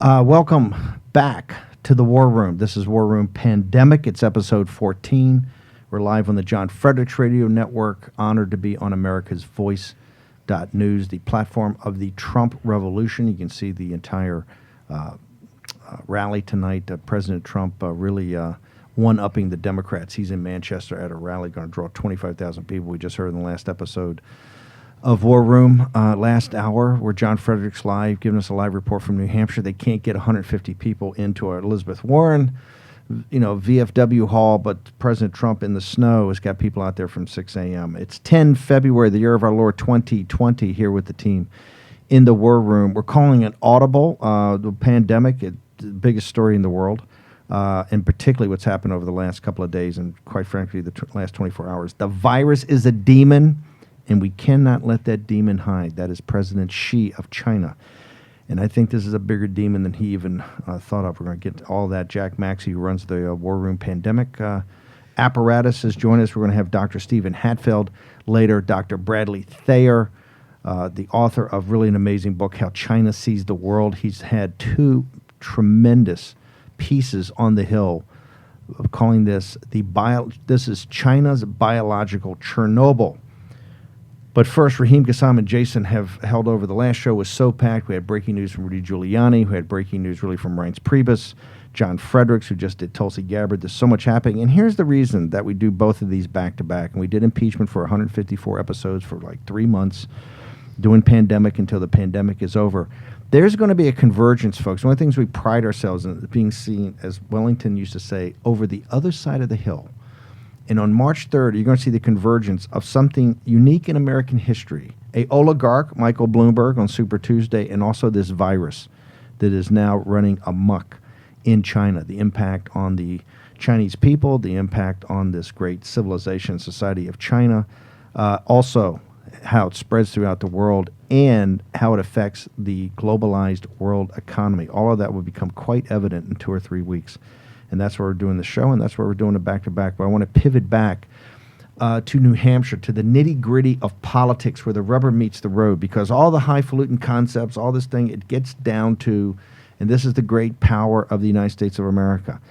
Welcome back to the War Room. This is War Room Pandemic. It's episode 14. We're live on the John Fredericks Radio Network. Honored to be on America's Voice.news, the platform of the Trump Revolution. You can see the entire rally tonight. President Trump really one-upping the Democrats. He's in Manchester at a rally, going to draw 25,000 people. We just heard in the last episode of War Room last hour, where John Fredericks live, giving us a live report from New Hampshire. They can't get 150 people into our Elizabeth Warren, VFW hall, but President Trump in the snow has got people out there from 6 a.m. It's 10 February, the year of our Lord 2020, here with the team in the War Room. We're calling it audible, the pandemic, the biggest story in the world, and particularly what's happened over the last couple of days and, quite frankly, the last 24 hours. The virus is a demon, and we cannot let that demon hide. That is President Xi of China. And I think this is a bigger demon than he even thought of. We're going to get all that. Jack Maxey, who runs the War Room Pandemic apparatus, has joined us. We're going to have Dr. Stephen Hatfield later, Dr. Bradley Thayer, the author of really an amazing book, How China Sees the World. He's had two tremendous pieces on the Hill of calling this this is China's biological Chernobyl. But first, Raheem Kassam and Jason have held over. The last show was so packed. We had breaking news from Rudy Giuliani. We had breaking news really from Reince Priebus, John Fredericks, who just did Tulsi Gabbard. There's so much happening. And here's the reason that we do both of these back-to-back. And we did impeachment for 154 episodes for like 3 months, doing pandemic until the pandemic is over. There's going to be a convergence, folks. One of the things we pride ourselves in is being seen, as Wellington used to say, over the other side of the hill. And on March 3rd, you're going to see the convergence of something unique in American history. A oligarch, Michael Bloomberg, on Super Tuesday, and also this virus that is now running amok in China. The impact on the Chinese people, the impact on this great civilization and society of China, also how it spreads throughout the world, and how it affects the globalized world economy. All of that will become quite evident in 2 or 3 weeks. And that's where we're doing the show, and that's where we're doing it back-to-back. But I want to pivot back to New Hampshire, to the nitty-gritty of politics, where the rubber meets the road, because all the highfalutin concepts, all this thing, it gets down to, and this is the great power of the United States of America.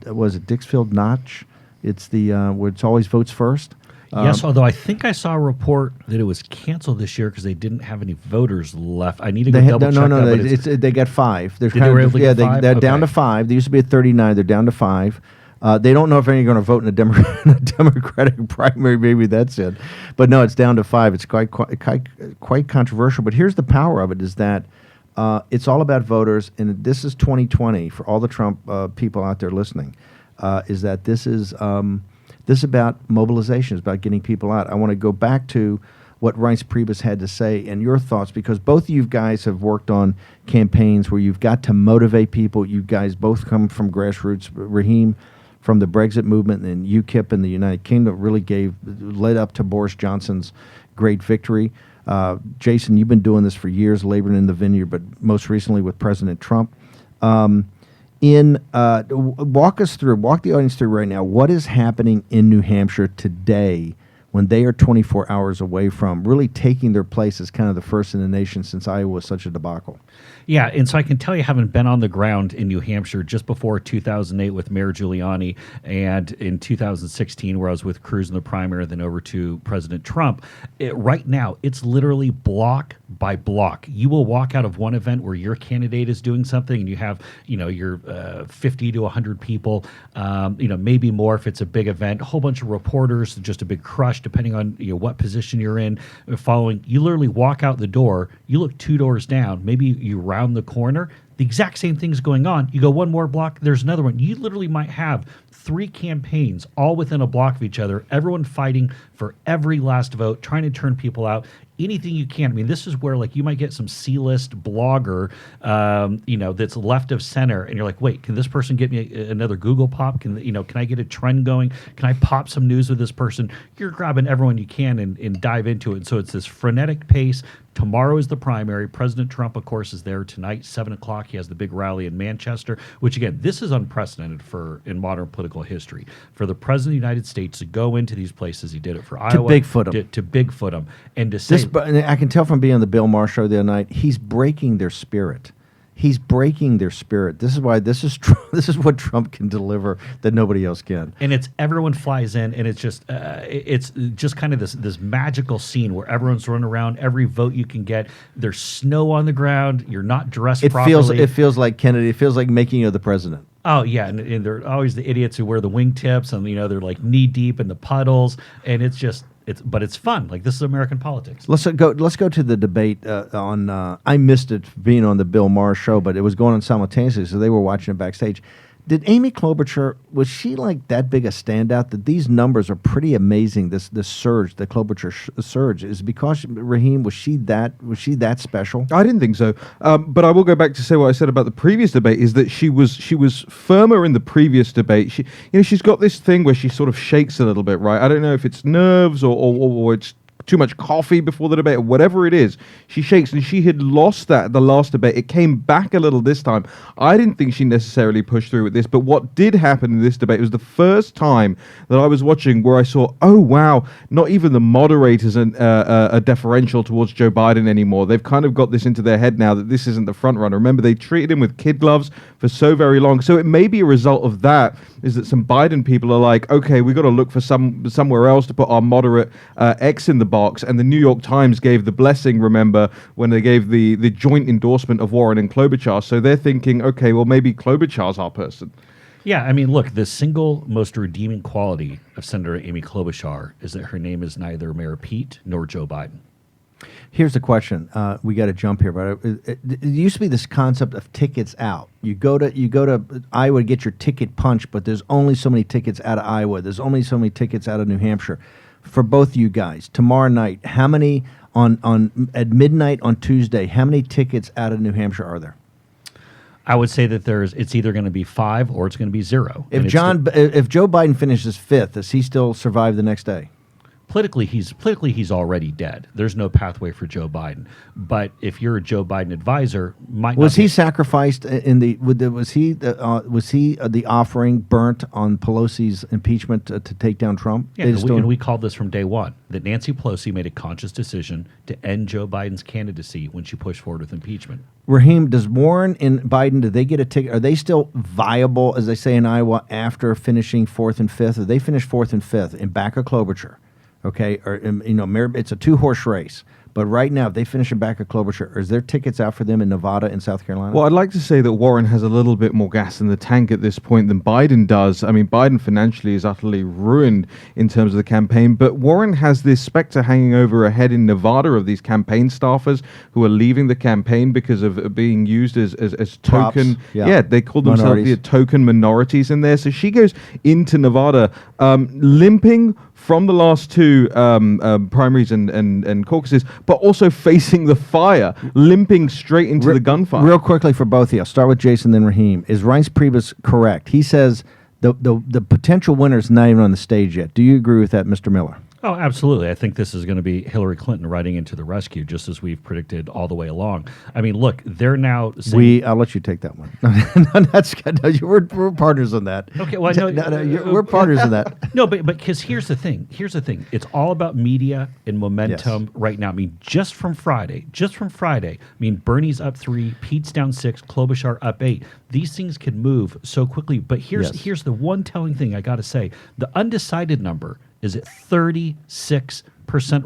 Was it Dixfield Notch? It's the where it's always votes first. Yes, although I think I saw a report that it was canceled this year because they didn't have any voters left. I need to go double check that. They got 5. They're they're down to 5. They used to be at 39. They're down to 5. They don't know if any are going to vote in a Democratic primary. Maybe that's it. But no, it's down to 5. It's quite controversial. But here's the power of it: is that it's all about voters, and this is 2020 for all the Trump people out there listening. Is that this is about mobilization. It's about getting people out. I want to go back to what Reince Priebus had to say and your thoughts, because both of you guys have worked on campaigns where you've got to motivate people. You guys both come from grassroots. Raheem from the Brexit movement, and UKIP in the United Kingdom really led up to Boris Johnson's great victory. Jason, you've been doing this for years, laboring in the vineyard, but most recently with President Trump. Walk the audience through right now, what is happening in New Hampshire today when they are 24 hours away from really taking their place as kind of the first in the nation since Iowa was such a debacle? Yeah, and so I can tell you, having been on the ground in New Hampshire just before 2008 with Mayor Giuliani, and in 2016 where I was with Cruz in the primary, then over to President Trump, right now it's literally block by block. You will walk out of one event where your candidate is doing something, and you have your 50 to 100 people, maybe more if it's a big event, a whole bunch of reporters, just a big crush depending on what position you're in. Following, you literally walk out the door, you look 2 doors down, maybe you round the corner, the exact same thing's going on. You go one more block, there's another one. You literally might have 3 campaigns all within a block of each other, everyone fighting for every last vote, trying to turn people out. Anything you can. I mean, this is where you might get some C-list blogger, that's left of center, and you're like, wait, can this person get me another Google pop? Can I get a trend going? Can I pop some news with this person? You're grabbing everyone you can and dive into it. And so it's this frenetic pace. Tomorrow is the primary. President Trump, of course, is there tonight, 7 o'clock. He has the big rally in Manchester, which, again, this is unprecedented in modern political history. For the President of the United States to go into these places, he did it for Iowa. To Bigfoot him. And to say... I can tell from being on the Bill Maher show the other night, he's breaking their spirit. He's breaking their spirit. This is why this is this is what Trump can deliver that nobody else can. And it's everyone flies in, and it's just kind of this magical scene where everyone's running around. Every vote you can get, there's snow on the ground. You're not dressed properly. It feels like Kennedy. It feels like making you the president. Oh yeah, and they're always the idiots who wear the wingtips, and they're like knee deep in the puddles, and but it's fun. Like, this is American politics. Let's go to the debate on. I missed it being on the Bill Maher show, but it was going on simultaneously, so they were watching it backstage. Did Amy Klobuchar, was she like that big a standout that these numbers are pretty amazing? This surge, the Klobuchar surge, is because Raheem, was she that special? I didn't think so, but I will go back to say what I said about the previous debate is that she was firmer in the previous debate. She's got this thing where she sort of shakes a little bit, right? I don't know if it's nerves or it's too much coffee before the debate, or whatever it is. She shakes, and she had lost that at the last debate. It came back a little this time. I didn't think she necessarily pushed through with this, but what did happen in this debate was the first time that I was watching where I saw, oh wow, not even the moderators are deferential towards Joe Biden anymore. They've kind of got this into their head now that this isn't the front runner. Remember, they treated him with kid gloves for so very long. So it may be a result of that, is that some Biden people are like, okay, we got to look for somewhere else to put our moderate X in the box. And the New York Times gave the blessing, remember, when they gave the joint endorsement of Warren and Klobuchar. So they're thinking, okay, well, maybe Klobuchar's our person. Yeah, I mean, look, the single most redeeming quality of Senator Amy Klobuchar is that her name is neither Mayor Pete nor Joe Biden. Here's the question. We got to jump here, but it used to be this concept of tickets out. You go to Iowa to get your ticket punched, but there's only so many tickets out of Iowa. There's only so many tickets out of New Hampshire. For both you guys, tomorrow night, how many at midnight on Tuesday? How many tickets out of New Hampshire are there? I would say that it's either going to be 5 or it's going to be 0. If Joe Biden finishes 5th, does he still survive the next day? Politically, he's already dead. There's no pathway for Joe Biden. But if you're a Joe Biden advisor, was he sacrificed in the? Was he the offering burnt on Pelosi's impeachment to take down Trump? Yeah, and we called this from day one that Nancy Pelosi made a conscious decision to end Joe Biden's candidacy when she pushed forward with impeachment. Raheem, does Warren and Biden, do they get a ticket? Are they still viable, as they say in Iowa, after finishing 4th and 5th? Or they finish 4th and 5th in back of Klobuchar? Okay, or it's a 2-horse race. But right now, if they finish in back of Klobuchar, is there tickets out for them in Nevada and South Carolina? Well, I'd like to say that Warren has a little bit more gas in the tank at this point than Biden does. I mean, Biden financially is utterly ruined in terms of the campaign, but Warren has this specter hanging over her head in Nevada of these campaign staffers who are leaving the campaign because of being used as token. Yeah, they call themselves the token minorities in there. So she goes into Nevada limping from the last 2 primaries and caucuses, but also facing the fire, limping straight into the gunfire. Real quickly for both of you, I'll start with Jason, then Raheem. Is Reince Priebus correct? He says the potential winner is not even on the stage yet. Do you agree with that, Mr. Miller? Oh, absolutely. I think this is going to be Hillary Clinton riding into the rescue, just as we've predicted all the way along. I mean, look, they're now saying... I'll let you take that one. No, that's good. No, we're partners on that. Okay, well, we're partners in that. No, but because here's the thing. It's all about media and momentum right now. I mean, just from Friday, I mean, Bernie's up 3, Pete's down 6, Klobuchar up 8. These things can move so quickly. But here's the one telling thing I got to say. The undecided number is at 36%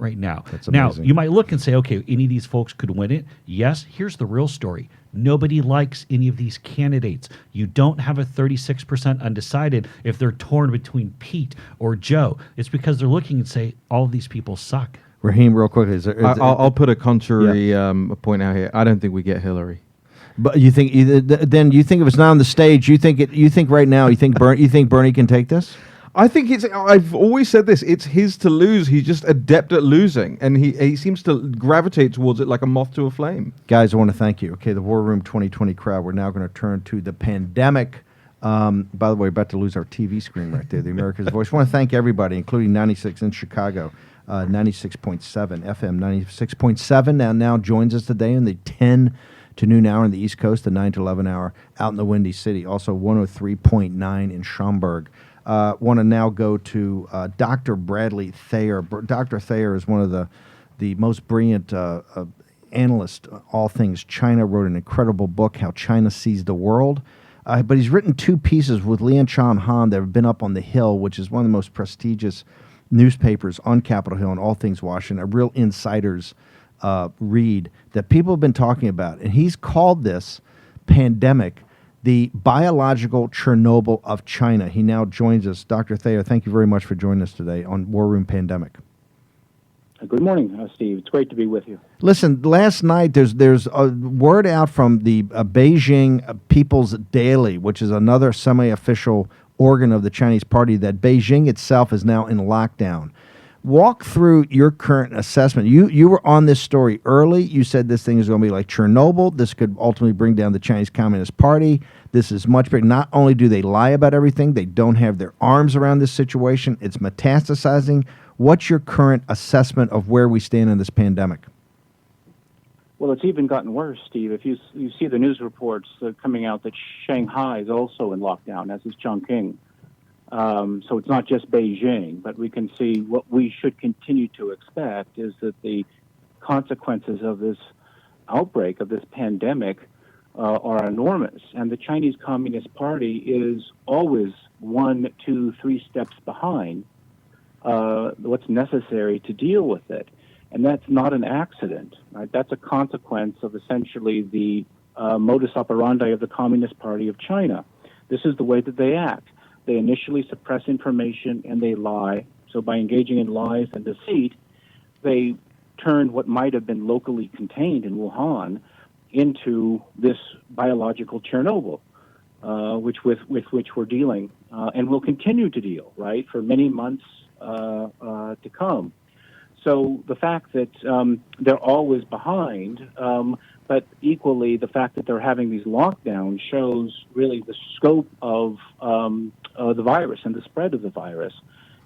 right now. That's amazing. Now, you might look and say, okay, any of these folks could win it. Yes, here's the real story. Nobody likes any of these candidates. You don't have a 36% undecided if they're torn between Pete or Joe. It's because they're looking and say, all of these people suck. Raheem, real quickly. I'll put a contrary point out here. I don't think we get Hillary. But you think then you think if it's not on the stage, you think right now you think Bernie can take this? I think I've always said this, it's his to lose. He's just adept at losing, and he seems to gravitate towards it like a moth to a flame. Guys, I want to thank you. Okay, the War Room 2020 crowd, we're now going to turn to the pandemic. By the way, we're about to lose our TV screen right there, the America's Voice. I want to thank everybody, including 96 in Chicago, 96.7, FM 96.7 now joins us today in the 10 to noon hour on the East Coast, the 9 to 11 hour out in the Windy City, also 103.9 in Schaumburg. Want to now go to Dr. Bradley Thayer. Dr. Thayer is one of the most brilliant analyst, all things China, wrote an incredible book, How China Sees the World. But he's written 2 pieces with Lian Chan Han that have been up on the Hill, which is one of the most prestigious newspapers on Capitol Hill and all things Washington, a real insider's read that people have been talking about. And he's called this pandemic the biological Chernobyl of China. He now joins us. Dr. Thayer, thank you very much for joining us today on War Room Pandemic. Good morning, Steve. It's great to be with you. Listen, last night there's a word out from the Beijing People's Daily, which is another semi-official organ of the Chinese Party, that Beijing itself is now in lockdown. Walk through your current assessment. You were on this story early. You said this thing is going to be like Chernobyl. This could ultimately bring down the Chinese Communist Party. This is much bigger. Not only do they lie about everything, they don't have their arms around this situation. It's metastasizing. What's your current assessment of where we stand in this pandemic? Well, it's even gotten worse, Steve. If you see the news reports coming out that Shanghai is also in lockdown, as is Chongqing. So it's not just Beijing, but we can see what we should continue to expect is that the consequences of this outbreak, of this pandemic, are enormous. And the Chinese Communist Party is always 1, 2, 3 steps behind what's necessary to deal with it. And that's not an accident, right? That's a consequence of essentially the modus operandi of the Communist Party of China. This is the way that they act. They initially suppress information and they lie. So by engaging in lies and deceit, they turned what might have been locally contained in Wuhan into this biological Chernobyl, with which we're dealing and will continue to deal, right, for many months to come. So the fact that they're always behind, but equally the fact that they're having these lockdowns shows really the scope of the virus and the spread of the virus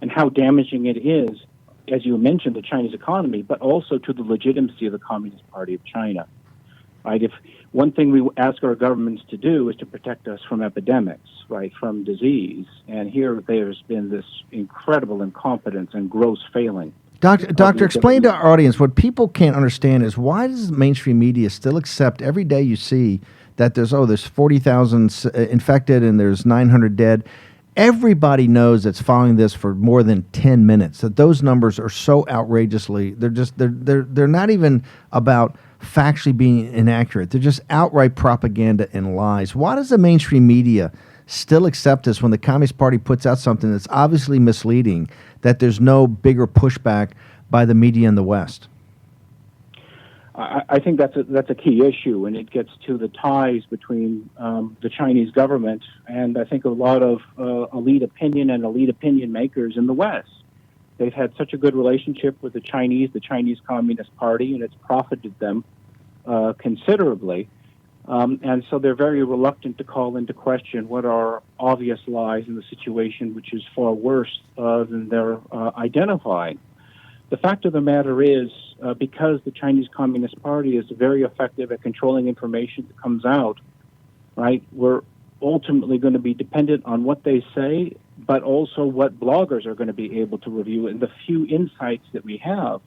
and how damaging it is, as you mentioned, the Chinese economy, but also to the legitimacy of the Communist Party of China. Right? If one thing we ask our governments to do is to protect us from epidemics, right, from disease, and here there's been this incredible incompetence and gross failing. Doctor, explain to our audience what people can't understand is why does mainstream media still accept every day you see that there's 40,000 infected and there's 900 dead. Everybody knows that's following this for more than 10 minutes that those numbers are so outrageously they're not even about factually being inaccurate. They're just outright propaganda and lies. Why does the mainstream media still accept this when the Communist Party puts out something that's obviously misleading, that there's no bigger pushback by the media in the West? I think that's a key issue, and it gets to the ties between the Chinese government and I think a lot of elite opinion and elite opinion makers in the West. They've had such a good relationship with the Chinese Communist Party, and it's profited them considerably. And so they're very reluctant to call into question what are obvious lies in the situation, which is far worse than they're identifying. The fact of the matter is, because the Chinese Communist Party is very effective at controlling information that comes out, right, we're ultimately going to be dependent on what they say, but also what bloggers are going to be able to review and the few insights that we have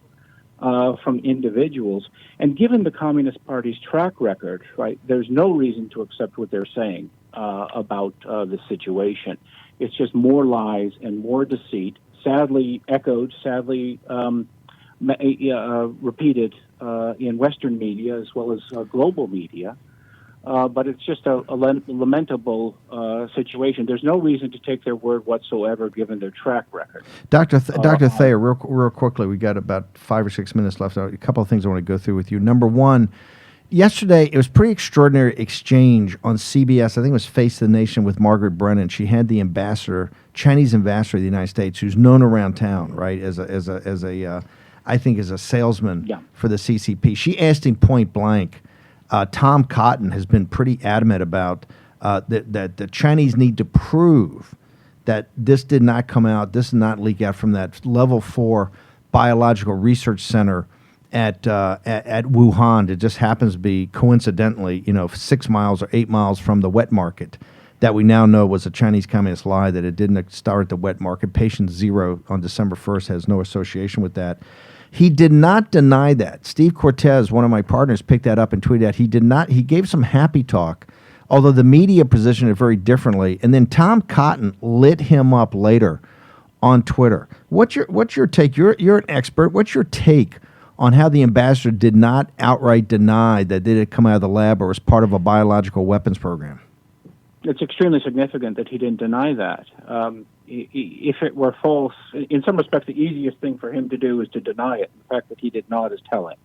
from individuals. And given the Communist Party's track record, right, there's no reason to accept what they're saying about the situation. It's just more lies and more deceit, sadly echoed, sadly repeated in Western media as well as global media. But it's just a lamentable situation. There's no reason to take their word whatsoever, given their track record. Dr. Thayer, real quickly, we got about 5 or 6 minutes left. A couple of things I want to go through with you. Number one, yesterday it was pretty extraordinary exchange on CBS. I think it was Face the Nation with Margaret Brennan. She had the ambassador, Chinese ambassador of the United States, who's known around town, right, as a I think as a salesman for the CCP. She asked him point blank. Tom Cotton has been pretty adamant about that the Chinese need to prove that this did not come out, this did not leak out from that level 4 biological research center at Wuhan. It just happens to be coincidentally, 6 miles or 8 miles from the wet market that we now know was a Chinese communist lie, that it didn't start at the wet market. Patient 0 on December 1st has no association with that. He did not deny that. Steve Cortez, one of my partners, picked that up and tweeted out. He did not. He gave some happy talk, although the media positioned it very differently. And then Tom Cotton lit him up later on Twitter. What's your take? You're an expert. What's your take on how the ambassador did not outright deny that it had come out of the lab or was part of a biological weapons program? It's extremely significant that he didn't deny that. If it were false, in some respects, the easiest thing for him to do is to deny it. The fact that he did not is telling,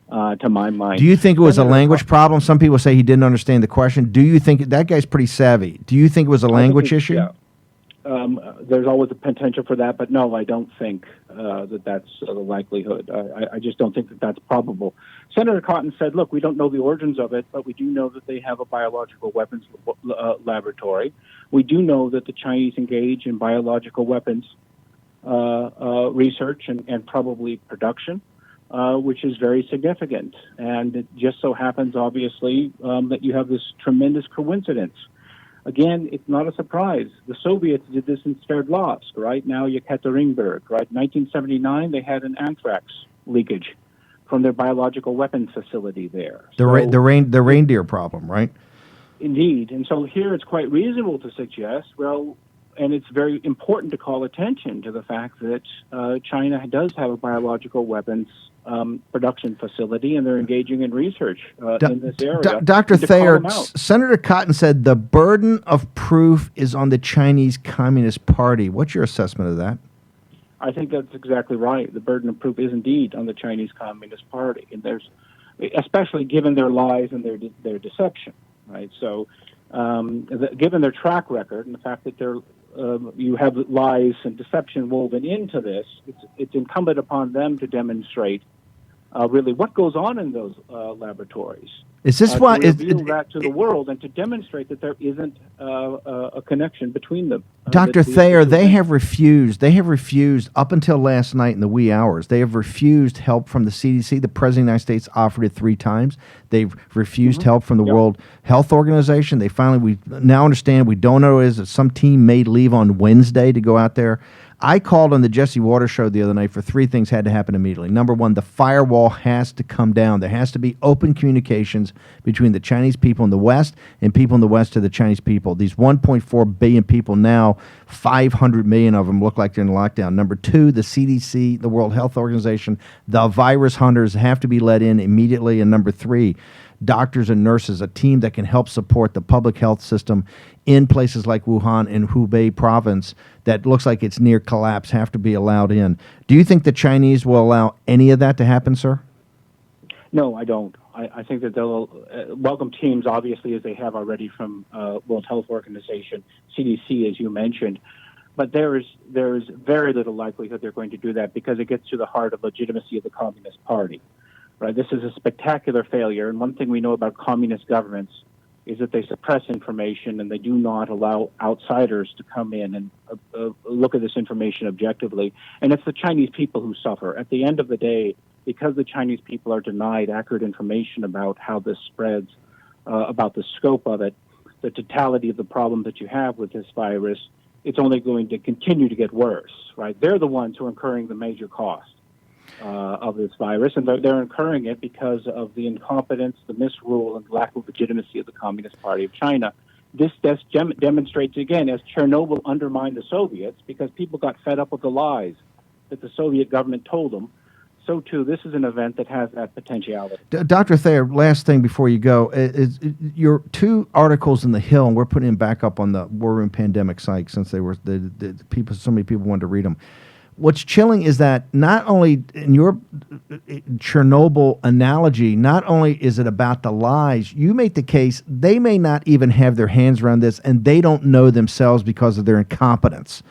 to my mind. Do you think it was a language problem? Some people say he didn't understand the question. Do you think that guy's pretty savvy? Do you think it was a language issue? Yeah. There's always a potential for that, but no, I don't think that's the likelihood. I just don't think that that's probable. Senator Cotton said, look, we don't know the origins of it, but we do know that they have a biological weapons laboratory. We do know that the Chinese engage in biological weapons research and probably production, which is very significant. And it just so happens, obviously, that you have this tremendous coincidence. Again, it's not a surprise. The Soviets did this in Sverdlovsk, right? Now Yekaterinburg, right? 1979, they had an anthrax leakage from their biological weapons facility there. The reindeer problem, right? Indeed. And so here it's quite reasonable to suggest, well, and it's very important to call attention to the fact that China does have a biological weapons production facility, and they're engaging in research in this area. Dr. Thayer, Senator Cotton said the burden of proof is on the Chinese Communist Party. What's your assessment of that? I think that's exactly right. The burden of proof is indeed on the Chinese Communist Party, and there's, especially given their lies and their deception, right? So, given their track record and the fact that you have lies and deception woven into this, it's incumbent upon them to demonstrate really what goes on in those laboratories. Is this why to reveal that to the world and to demonstrate that there isn't a connection between them? Dr. Thayer, they have refused up until last night in the wee hours. They have refused help from the CDC. The President of the United States offered it 3 times. They've refused help from the World Health Organization. We now understand, we don't know is that some team may leave on Wednesday to go out there. I called on the Jesse Waters show the other night for 3 things had to happen immediately. Number 1, the firewall has to come down. There has to be open communications between the Chinese people in the West and people in the West to the Chinese people. These 1.4 billion people now, 500 million of them look like they're in lockdown. Number 2, the CDC, the World Health Organization, the virus hunters have to be let in immediately. And number 3, doctors and nurses, a team that can help support the public health system in places like Wuhan and Hubei province that looks like it's near collapse, have to be allowed in. Do you think the Chinese will allow any of that to happen, sir? No, I don't. I think that they'll welcome teams, obviously, as they have already from World Health Organization, CDC, as you mentioned. But there is very little likelihood they're going to do that because it gets to the heart of legitimacy of the Communist Party. Right? This is a spectacular failure, and one thing we know about communist governments is that they suppress information and they do not allow outsiders to come in and look at this information objectively. And it's the Chinese people who suffer. At the end of the day, because the Chinese people are denied accurate information about how this spreads, about the scope of it, the totality of the problem that you have with this virus, it's only going to continue to get worse, right? They're the ones who are incurring the major cost of this virus, and they're incurring it because of the incompetence, the misrule, and lack of legitimacy of the Communist Party of China. This demonstrates, again, as Chernobyl undermined the Soviets because people got fed up with the lies that the Soviet government told them, so too this is an event that has that potentiality. Dr. Thayer, last thing before you go, is your 2 articles in the Hill, and we're putting them back up on the War Room Pandemic site since they were the people, so many people wanted to read them. What's chilling is that not only in your Chernobyl analogy, not only is it about the lies, you make the case they may not even have their hands around this and they don't know themselves because of their incompetence.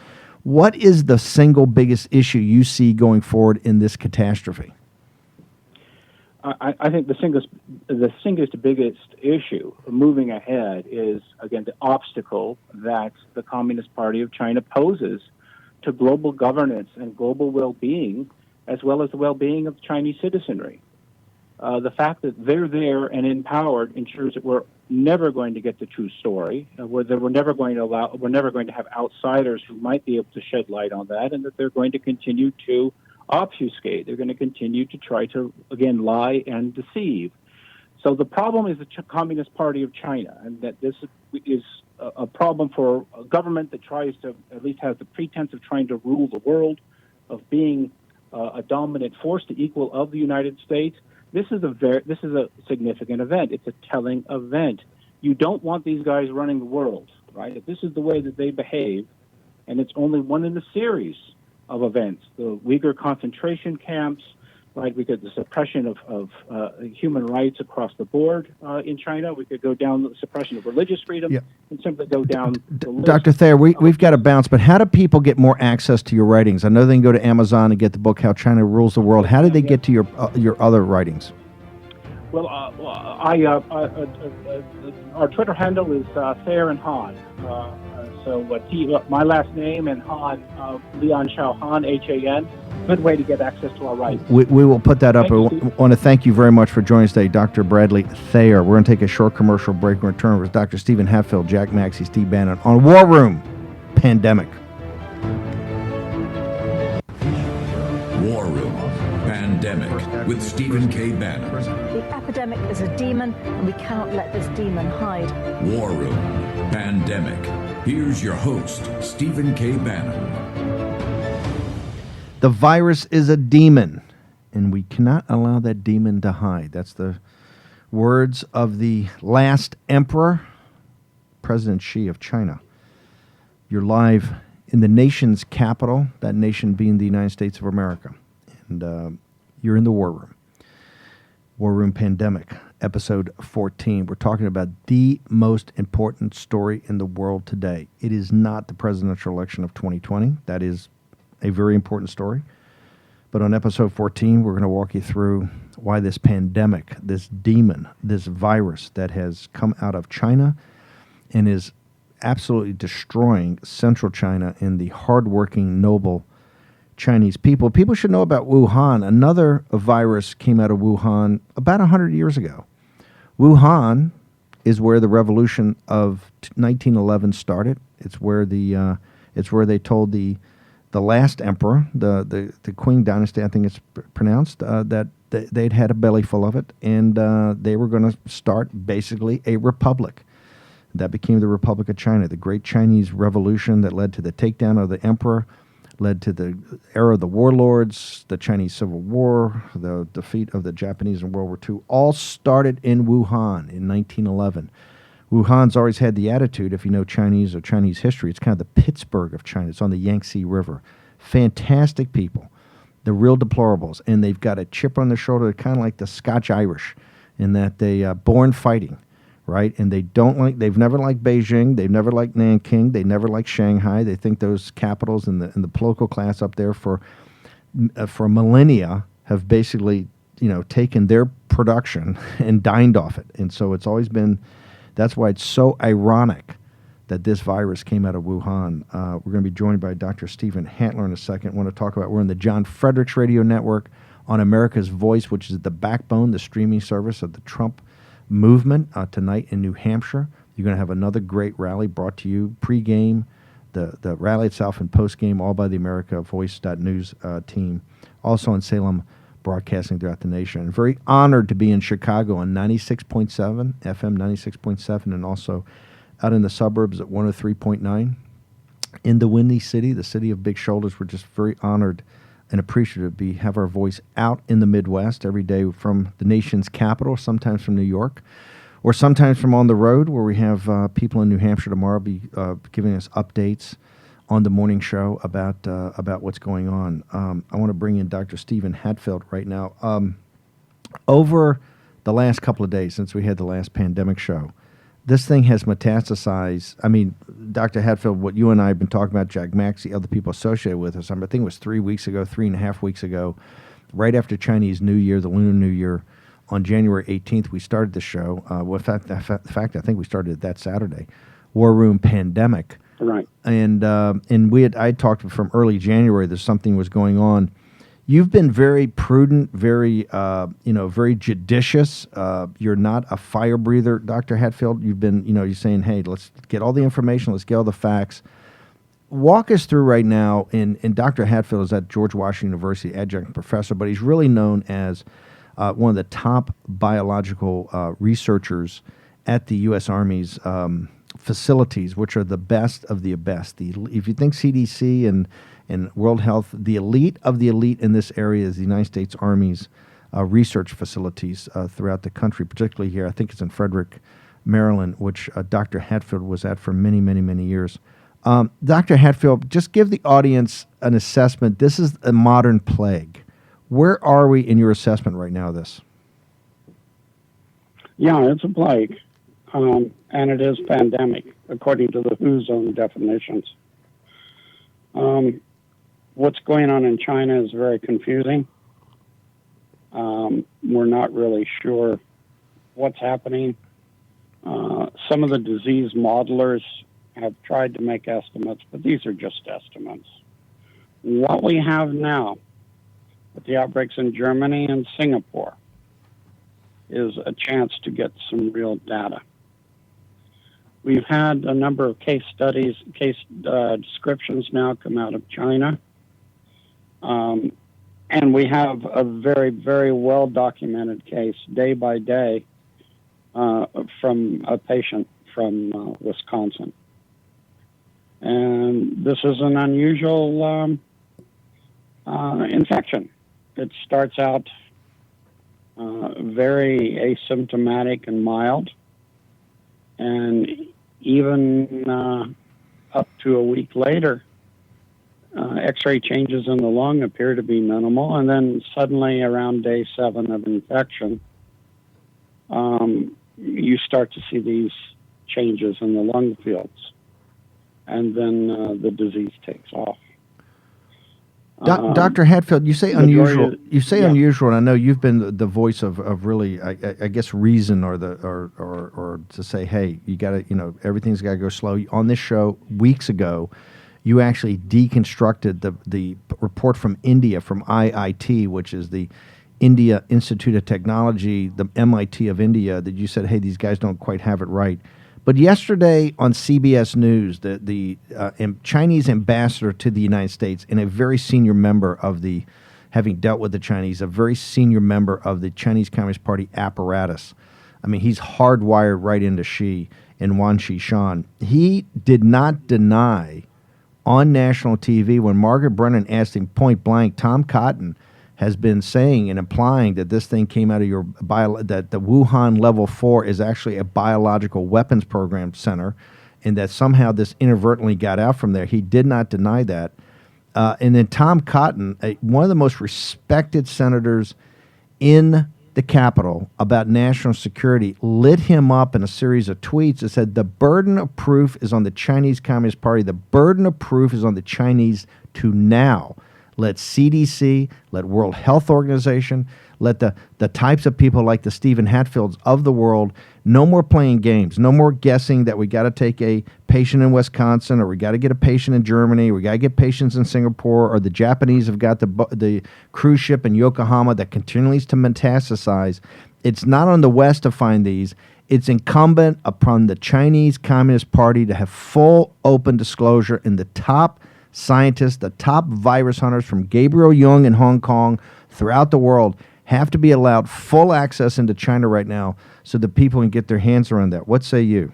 What is the single biggest issue you see going forward in this catastrophe? I think the single biggest issue moving ahead is, again, the obstacle that the Communist Party of China poses to global governance and global well-being, as well as the well-being of Chinese citizenry. The fact that they're there and empowered ensures that we're never going to get the true story, we're never going to have outsiders who might be able to shed light on that, and that they're going to continue to obfuscate. They're going to continue to try to, again, lie and deceive. So the problem is the Communist Party of China, and that this is a problem for a government that tries to at least have the pretense of trying to rule the world, of being a dominant force, the equal of the United States. This is a significant event. It's a telling event. You don't want these guys running the world, right? If this is the way that they behave, and it's only one in a series of events, the Uyghur concentration camps, right? We could the suppression of human rights across the board in China. We could go down the suppression of religious freedom and simply go down the list. Dr. Thayer, we've got to bounce, but how do people get more access to your writings? I know they can go to Amazon and get the book, How China Rules the World. How do they get to your other writings? Well, our Twitter handle is Thayer and Han. My last name and Han, Leon Chao Han, Han. Good way to get access to our writings. We will put that up. I Steve. want to thank you very much for joining us today, Dr. Bradley Thayer. We're going to take a short commercial break and return with Dr. Stephen Hatfield, Jack Maxey, Steve Bannon on War Room Pandemic. War Room Pandemic with Stephen K. Bannon. The epidemic is a demon, and we cannot let this demon hide. War Room Pandemic. Here's your host, Stephen K. Bannon. The virus is a demon, and we cannot allow that demon to hide. That's the words of the last emperor, President Xi of China. You're live in the nation's capital, that nation being the United States of America. And you're in the War Room. War Room Pandemic, episode 14. We're talking about the most important story in the world today. It is not the presidential election of 2020. That is a very important story. But on episode 14, we're going to walk you through why this pandemic, this demon, this virus that has come out of China and is absolutely destroying central China and the hardworking, noble Chinese people. People should know about Wuhan. Another virus came out of Wuhan about 100 years ago. Wuhan is where the revolution of 1911 started. It's where they told the last emperor, the Qing dynasty, I think it's pronounced, that they'd had a belly full of it, and they were going to start basically a republic. That became the Republic of China, the great Chinese Revolution that led to the takedown of the emperor, led to the era of the warlords, the Chinese Civil War, the defeat of the Japanese in World War II, all started in Wuhan in 1911. Wuhan's always had the attitude, if you know Chinese or Chinese history, it's kind of the Pittsburgh of China. It's on the Yangtze River. Fantastic people. They're real deplorables, and they've got a chip on their shoulder, kind of like the Scotch-Irish, in that they born fighting, right? And they've never liked Beijing, they've never liked Nanking, they never liked Shanghai. They think those capitals and the political class up there for millennia have basically, taken their production and dined off it. And so it's always been. That's why it's so ironic that this virus came out of Wuhan. We're going to be joined by Dr. Stephen Hantler in a second. I want to talk about, we're in the John Fredericks Radio Network on America's Voice, which is the backbone, the streaming service of the Trump movement tonight in New Hampshire. You're going to have another great rally brought to you pregame, the rally itself and postgame, all by the AmericaVoice.news team. Also in Salem, broadcasting throughout the nation. And very honored to be in Chicago on 96.7, FM 96.7, and also out in the suburbs at 103.9. In the Windy City, the city of big shoulders, we're just very honored and appreciative to have our voice out in the Midwest every day from the nation's capital, sometimes from New York, or sometimes from on the road, where we have people in New Hampshire tomorrow be giving us updates on the morning show about what's going on. I want to bring in Dr. Stephen Hatfield right now. Over the last couple of days since we had the last pandemic show, this thing has metastasized. I mean, Dr. Hatfield, what you and I have been talking about, Jack Maxey, other people associated with us, I think it was 3.5 weeks ago, right after Chinese New Year, the Lunar New Year, on January 18th, we started the show. In fact, I think we started it that Saturday. War Room Pandemic. Right. And I talked from early January that something was going on. You've been very prudent, very very judicious. You're not a fire breather, Dr. Hatfield. You've been, you're saying, hey, let's get all the information, let's get all the facts. walk us through right now, and Dr. Hatfield is at George Washington University, adjunct professor, but he's really known as one of the top biological researchers at the U.S. Army's facilities, which are the best of the best. If you think CDC and World Health, the elite of the elite in this area is the United States Army's research facilities throughout the country, particularly here. I think it's in Frederick, Maryland, which Dr. Hatfield was at for many, many, many years. Dr. Hatfield, just give the audience an assessment. This is a modern plague. Where are we in your assessment right now of this? Yeah, it's a plague, and it is pandemic, according to the WHO's own definitions. What's going on in China is very confusing. We're not really sure what's happening. Some of the disease modelers have tried to make estimates, but these are just estimates. What we have now with the outbreaks in Germany and Singapore is a chance to get some real data. We've had a number of case studies, descriptions now come out of China. And we have a very, very well-documented case day by day from a patient from Wisconsin. And this is an unusual infection. It starts out very asymptomatic and mild, and even up to a week later, X-ray changes in the lung appear to be minimal, and then suddenly around day 7 of infection, you start to see these changes in the lung fields, and then the disease takes off. Dr. Hatfield, you say unusual. You say yeah. unusual, and I know you've been the voice of really, I guess, reason or to say, hey, you got to, everything's got to go slow. On this show weeks ago, you actually deconstructed the report from India, from IIT, which is the India Institute of Technology, the MIT of India, that you said, hey, these guys don't quite have it right. But yesterday on CBS News, the Chinese ambassador to the United States and a very senior member of having dealt with the Chinese, a very senior member of the Chinese Communist Party apparatus. I mean, he's hardwired right into Xi and Wan Xishan. He did not deny on national TV when Margaret Brennan asked him point blank, Tom Cotton has been saying and implying that this thing came out of that the Wuhan level 4 is actually a biological weapons program center, and that somehow this inadvertently got out from there. He did not deny that. And then Tom Cotton, one of the most respected senators in the Capitol about national security, lit him up in a series of tweets that said the burden of proof is on the Chinese Communist Party. The burden of proof is on the Chinese to now let CDC, let World Health Organization, let the types of people like the Stephen Hatfields of the world, no more playing games, no more guessing that we got to take a patient in Wisconsin, or we got to get a patient in Germany, or we got to get patients in Singapore, or the Japanese have got the cruise ship in Yokohama that continues to metastasize. It's not on the West to find these. It's incumbent upon the Chinese Communist Party to have full open disclosure, in the top scientists, the top virus hunters from Gabriel Jung in Hong Kong throughout the world have to be allowed full access into China right now so that people can get their hands around that. What say you?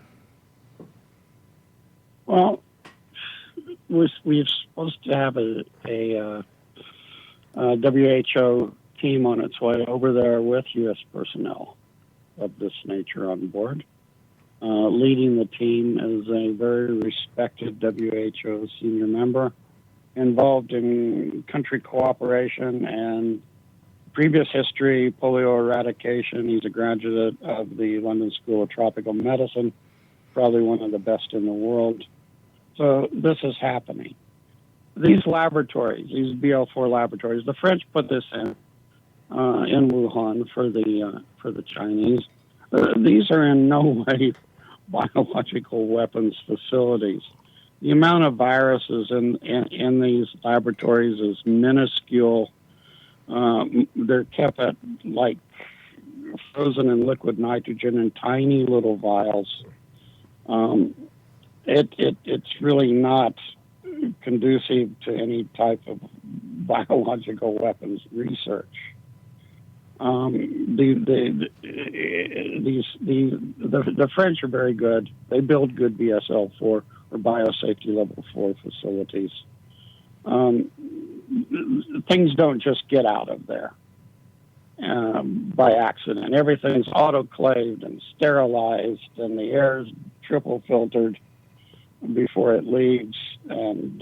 Well, we're supposed to have a WHO team on its way over there with U.S. personnel of this nature on board. Leading the team is a very respected WHO senior member involved in country cooperation and previous history, polio eradication. He's a graduate of the London School of Tropical Medicine, probably one of the best in the world. So this is happening. These laboratories, these BL4 laboratories, the French put this in Wuhan for the Chinese. These are in no way biological weapons facilities. The amount of viruses in these laboratories is minuscule. They're kept at like frozen in liquid nitrogen in tiny little vials. It's really not conducive to any type of biological weapons research. The French are very good. They build good BSL-4 or biosafety level 4 facilities. Things don't just get out of there by accident. Everything's autoclaved and sterilized, and the air's triple filtered before it leaves. And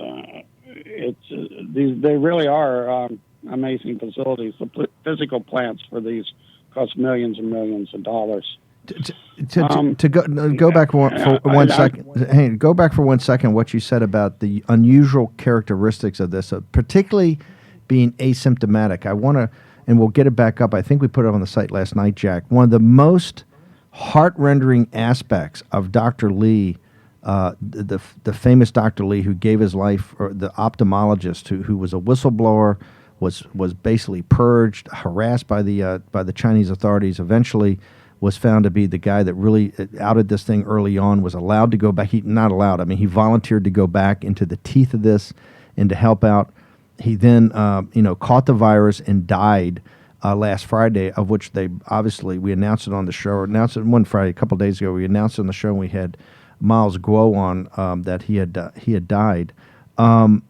they really are amazing facilities. The physical plants for these cost millions and millions of dollars. To go back for 1 second. Hey, go back for 1 second. What you said about the unusual characteristics of this, particularly being asymptomatic. I want to, and we'll get it back up. I think we put it on the site last night, Jack. One of the most heart-rendering aspects of Dr. Lee, the famous Dr. Lee, who gave his life, or the ophthalmologist who was a whistleblower, was basically purged, harassed by the Chinese authorities. Eventually, was found to be the guy that really outed this thing early on. Was allowed to go back. Not allowed. I mean, he volunteered to go back into the teeth of this and to help out. He then, caught the virus and died last Friday, of which we announced it on the show. Announced it one Friday, a couple of days ago. We announced it on the show. And we had Miles Guo on that he had died. But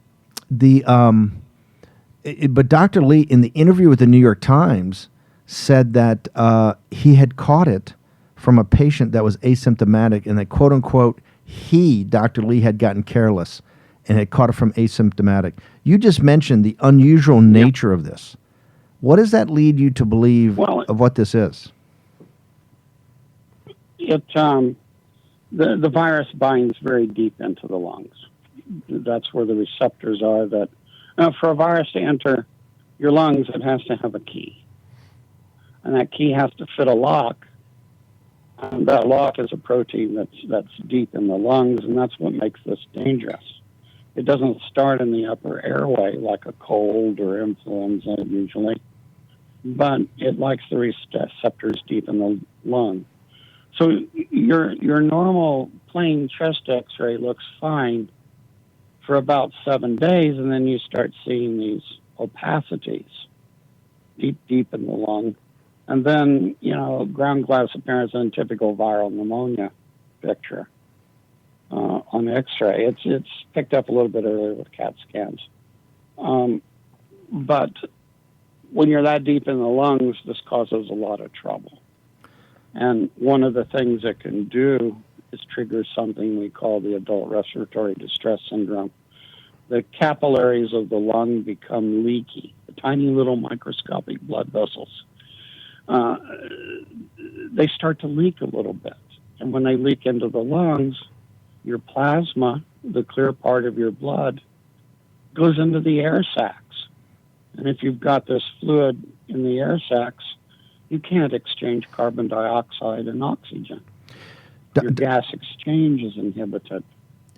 Dr. Lee, in the interview with the New York Times, said that he had caught it from a patient that was asymptomatic, and that, quote unquote, Dr. Lee, had gotten careless and had caught it from asymptomatic. You just mentioned the unusual nature of this. What does that lead you to believe of what this is? The virus binds very deep into the lungs. That's where the receptors are. That for a virus to enter your lungs, it has to have a key, and that key has to fit a lock. And that lock is a protein that's deep in the lungs, and that's what makes this dangerous. It doesn't start in the upper airway like a cold or influenza usually, but it likes the receptors deep in the lung. So your normal plain chest X-ray looks fine for about 7 days, and then you start seeing these opacities deep in the lung. And then, ground glass appearance and typical viral pneumonia picture on X-ray. It's picked up a little bit earlier with CAT scans. But when you're that deep in the lungs, this causes a lot of trouble. And one of the things it can do is trigger something we call the adult respiratory distress syndrome. The capillaries of the lung become leaky, the tiny little microscopic blood vessels. They start to leak a little bit. And when they leak into the lungs, your plasma, the clear part of your blood, goes into the air sacs. And if you've got this fluid in the air sacs, you can't exchange carbon dioxide and oxygen. Your gas exchange is inhibited.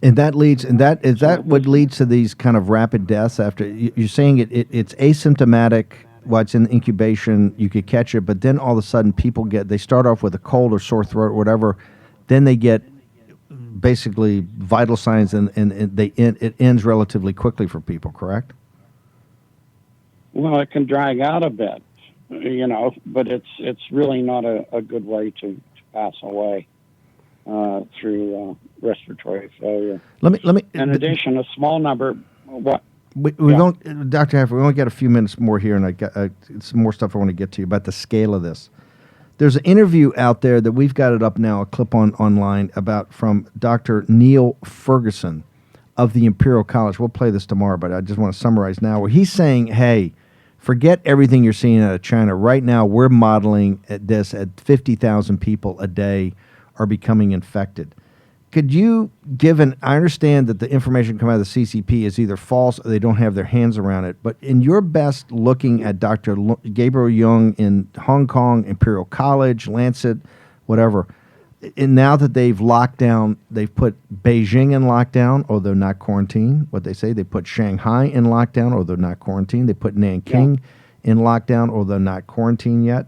And that leads, is that what leads to these kind of rapid deaths after? You're saying it's asymptomatic while it's in incubation, you could catch it, but then all of a sudden they start off with a cold or sore throat or whatever, then they get basically vital signs and it ends relatively quickly for people, correct? Well, it can drag out a bit, but it's really not a good way to pass away through respiratory failure. Let me. In addition, a small number. What? We don't, Dr. Heffer, we only got a few minutes more here, and I got some more stuff I want to get to you about the scale of this. There's an interview out there that we've got it up now, a clip online from Dr. Neil Ferguson of the Imperial College. We'll play this tomorrow, but I just want to summarize now, where he's saying, hey, forget everything you're seeing out of China. Right now, we're modeling this at 50,000 people a day are becoming infected. Could you I understand that the information coming out of the CCP is either false or they don't have their hands around it, but in your best looking at Dr. Gabriel Jung in Hong Kong, Imperial College, Lancet, whatever, and now that they've locked down, they've put Beijing in lockdown, although not quarantined, what they say, they put Shanghai in lockdown, although not quarantined, they put Nanking in lockdown, although not quarantined yet.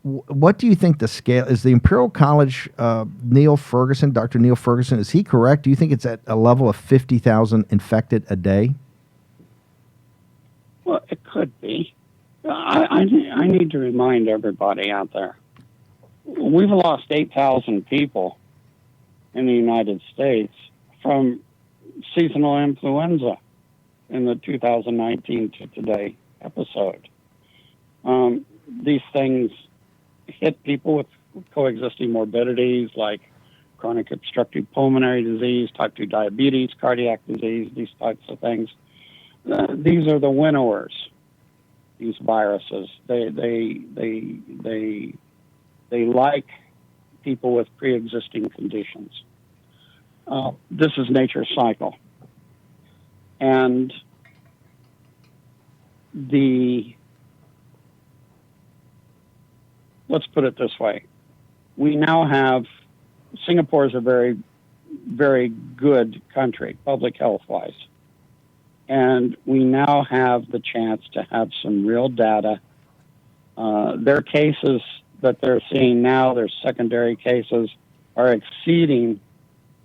what do you think the scale is? The Imperial College, Neil Ferguson, Dr. Neil Ferguson, is he correct? Do you think it's at a level of 50,000 infected a day? Well, it could be. I need to remind everybody out there, we've lost 8,000 people in the United States from seasonal influenza in the 2019 to today episode. These things hit people with coexisting morbidities like chronic obstructive pulmonary disease, type 2 diabetes, cardiac disease, these types of things. These are the winnowers, these viruses. They like people with pre-existing conditions. This is nature's cycle. And let's put it this way. We now have, Singapore is a very, very good country, public health-wise. And we now have the chance to have some real data. Their cases that they're seeing now, their secondary cases, are exceeding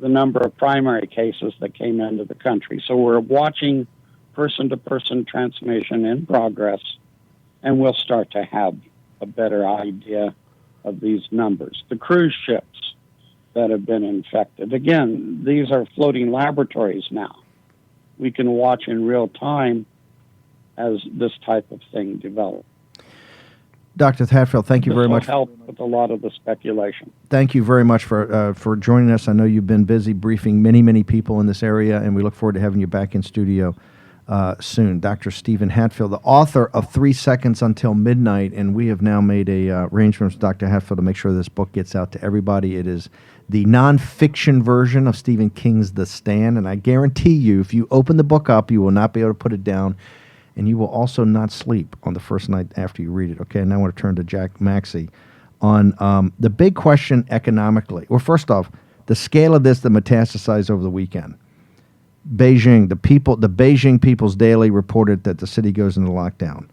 the number of primary cases that came into the country. So we're watching person-to-person transmission in progress, and we'll start to have a better idea of these numbers. The cruise ships that have been infected, again, these are floating laboratories now. We can watch in real time as this type of thing develops. Dr. Hatfield, thank you very much. This will help with a lot of the speculation. Thank you very much for joining us. I know you've been busy briefing many people in this area, and we look forward to having you back in studio soon. Dr. Stephen Hatfield, the author of 3 Seconds Until Midnight, and we have now made arrangements with Dr. Hatfield to make sure this book gets out to everybody. It is the nonfiction version of Stephen King's The Stand, and I guarantee you, if you open the book up, you will not be able to put it down, and you will also not sleep on the first night after you read it. Okay, and now I want to turn to Jack Maxey on the big question economically. Well, first off, the scale of this that metastasized over the weekend. Beijing, the Beijing People's Daily reported that the city goes into lockdown.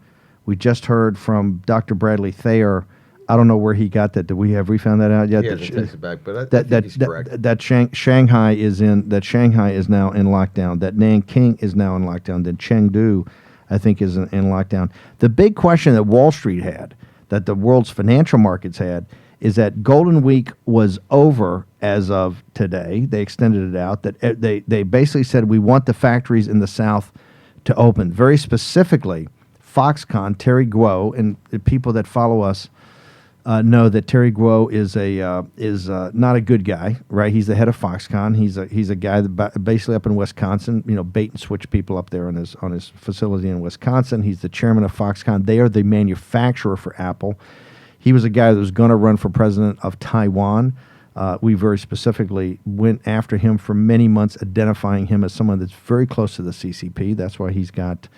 We just heard from Dr. Bradley Thayer. I don't know where he got that. Have we found that out yet? Yeah, that takes it back, but I think he's correct. That Shanghai is now in lockdown. That Nanking is now in lockdown. That Chengdu, I think, is in lockdown. The big question that Wall Street had, that the world's financial markets had, is that Golden Week was over as of today. They extended it out. That they basically said, we want the factories in the South to open. Very specifically, Foxconn, Terry Guo, and the people that follow us know that Terry Guo is not a good guy, right? He's the head of Foxconn. He's a guy that basically up in Wisconsin, bait and switch people up there on his facility in Wisconsin. He's the chairman of Foxconn. They are the manufacturer for Apple. He was a guy that was going to run for president of Taiwan. We very specifically went after him for many months, identifying him as someone that's very close to the CCP. That's why he's got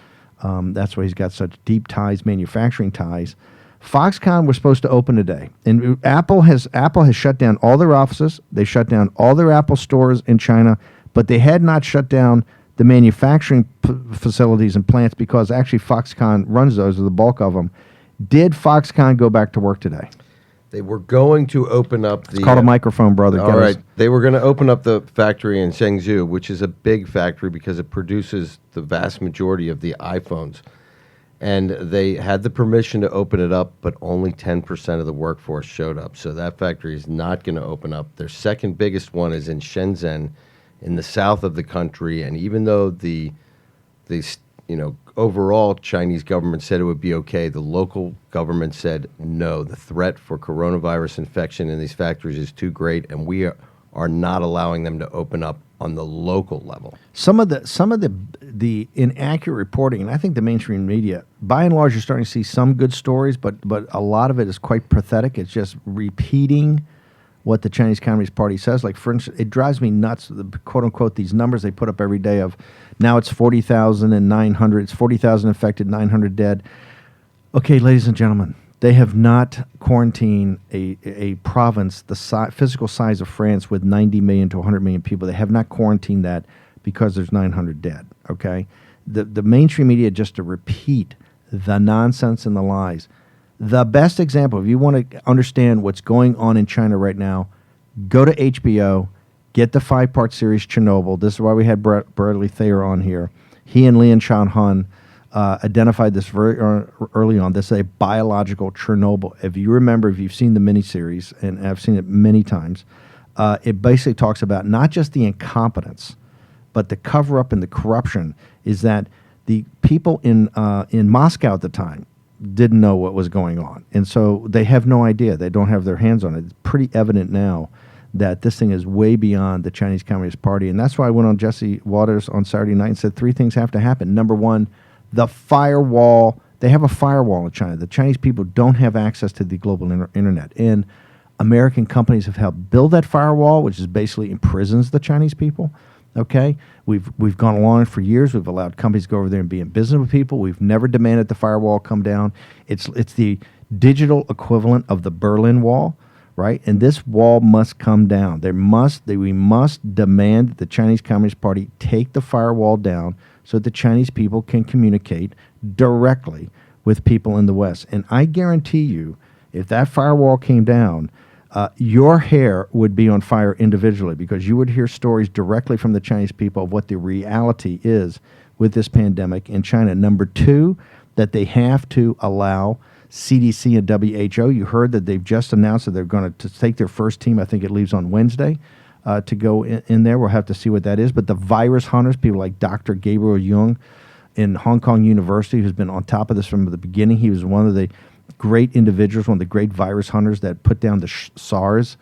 such deep ties, manufacturing ties. Foxconn was supposed to open today, and Apple has shut down all their offices. They shut down all their Apple stores in China, but they had not shut down the manufacturing facilities and plants because actually Foxconn runs those, or the bulk of them. Did Foxconn go back to work today? They were going to open up the... It's called a microphone, brother. All right. They were going to open up the factory in Chengdu, which is a big factory because it produces the vast majority of the iPhones. And they had the permission to open it up, but only 10% of the workforce showed up. So that factory is not going to open up. Their second biggest one is in Shenzhen, in the south of the country. And even though the overall Chinese government said it would be okay, the local government said no. The threat for coronavirus infection in these factories is too great, and we are not allowing them to open up on the local level. Some of the inaccurate reporting, and I think the mainstream media, by and large, you're starting to see some good stories, but a lot of it is quite pathetic. It's just repeating what the Chinese Communist Party says. Like, for instance, it drives me nuts, the quote-unquote, these numbers they put up every day of now it's 40,900, it's 40,000 infected, 900 dead. Okay, ladies and gentlemen, they have not quarantined a province the physical size of France with 90 million to 100 million people. They have not quarantined that because there's 900 dead, okay? The mainstream media, just to repeat the nonsense and the lies. The best example, if you want to understand what's going on in China right now, go to HBO, get the 5-part series Chernobyl. This is why we had Bradley Thayer on here. He and Lian Shanhan identified this very early on. This is a biological Chernobyl. If you remember, if you've seen the miniseries, and I've seen it many times, it basically talks about not just the incompetence, but the cover-up and the corruption. Is that the people in Moscow at the time didn't know what was going on, and so they have no idea. They don't have their hands on it. It's pretty evident now that this thing is way beyond the Chinese Communist Party, and that's why I went on Jesse Waters on Saturday night and said 3 things have to happen. Number one, the firewall. They have a firewall in China. The Chinese people don't have access to the global internet, and American companies have helped build that firewall, which is basically imprisons the Chinese people. Okay, we've gone along for years. We've allowed companies to go over there and be in business with people. We've never demanded the firewall come down. It's the digital equivalent of the Berlin Wall, right? And this wall must come down. We must demand that the Chinese Communist Party take the firewall down so that the Chinese people can communicate directly with people in the West. And I guarantee you, if that firewall came down, your hair would be on fire individually, because you would hear stories directly from the Chinese people of what the reality is with this pandemic in China. Number two, that they have to allow CDC and WHO. You heard that they've just announced that they're going to take their first team. I think it leaves on Wednesday to go in there. We'll have to see what that is. But the virus hunters, people like Dr. Gabriel Jung in Hong Kong University, who's been on top of this from the beginning. He was one of the great individuals, one of the great virus hunters that put down the SARS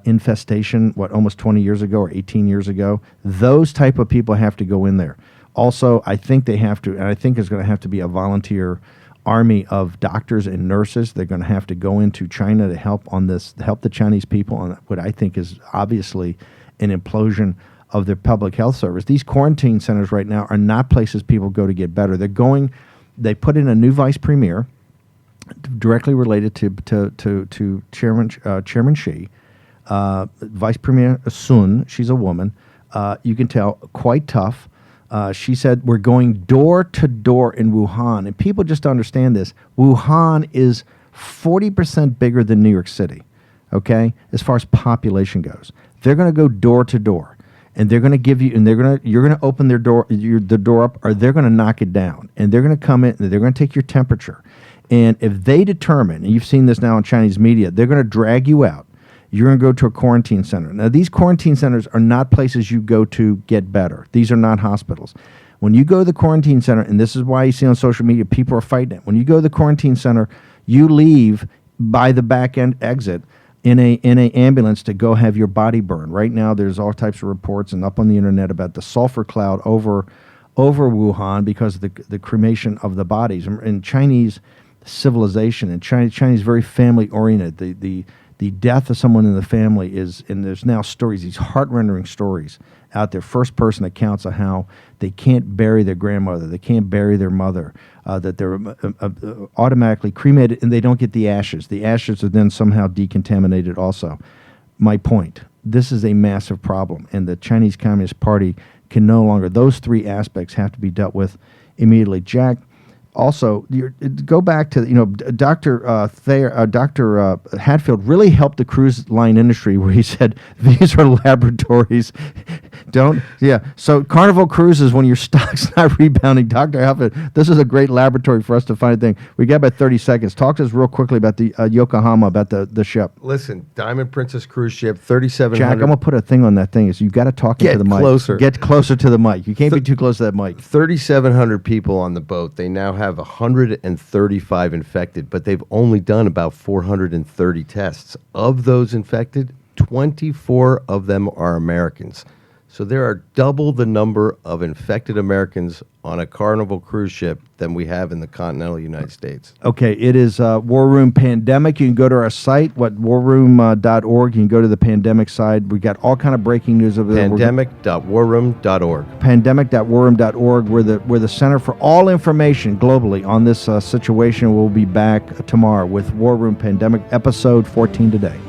infestation, almost 20 years ago or 18 years ago. Those type of people have to go in there. Also, I think they have to, and I think there's going to have to be a volunteer army of doctors and nurses. They're going to have to go into China to help on this, help the Chinese people on what I think is obviously an implosion of their public health service. These quarantine centers right now are not places people go to get better. They put in a new vice premier, directly related to Chairman Xi, Vice Premier Sun. She's a woman. You can tell, quite tough. She said, we're going door to door in Wuhan. And people just understand this. Wuhan is 40% bigger than New York City, okay, as far as population goes. They're going to go door to door. And they're going to give you, and you're going to open the door up, or they're going to knock it down. And they're going to come in, and they're going to take your temperature. And if they determine, and you've seen this now in Chinese media, they're going to drag you out. You're going to go to a quarantine center. Now, these quarantine centers are not places you go to get better. These are not hospitals. When you go to the quarantine center, and this is why you see on social media people are fighting it. When you go to the quarantine center, you leave by the back end exit in a ambulance to go have your body burned. Right now, there's all types of reports and up on the internet about the sulfur cloud over Wuhan because of the cremation of the bodies. In Chinese civilization, and Chinese very family oriented. The death of someone in the family is, and there's now stories, these heart-rending stories out there, first-person accounts of how they can't bury their grandmother, they can't bury their mother, that they're automatically cremated, and they don't get the ashes. The ashes are then somehow decontaminated also. My point, this is a massive problem, and the Chinese Communist Party can no longer, those 3 aspects have to be dealt with immediately. Jack, also, go back to, Dr. Hatfield really helped the cruise line industry, where he said, these are laboratories. So Carnival Cruises, when your stock's not rebounding, Dr. Hatfield, this is a great laboratory for us to find a thing. We got about 30 seconds. Talk to us real quickly about the Yokohama, about the ship. Listen, Diamond Princess cruise ship, 3,700. Jack, I'm going to put a thing on that thing. So you got to talk into the mic. Get closer to the mic. You can't be too close to that mic. 3,700 people on the boat. They now have 135 infected, but they've only done about 430 tests. Of those infected, 24 of them are Americans. So there are double the number of infected Americans on a Carnival cruise ship than we have in the continental United States. Okay, it is War Room Pandemic. You can go to our site, warroom.org. You can go to the pandemic side. We got all kind of breaking news over there. Pandemic.warroom.org. Pandemic.warroom.org. We're the center for all information globally on this situation. We'll be back tomorrow with War Room Pandemic, episode 14 today.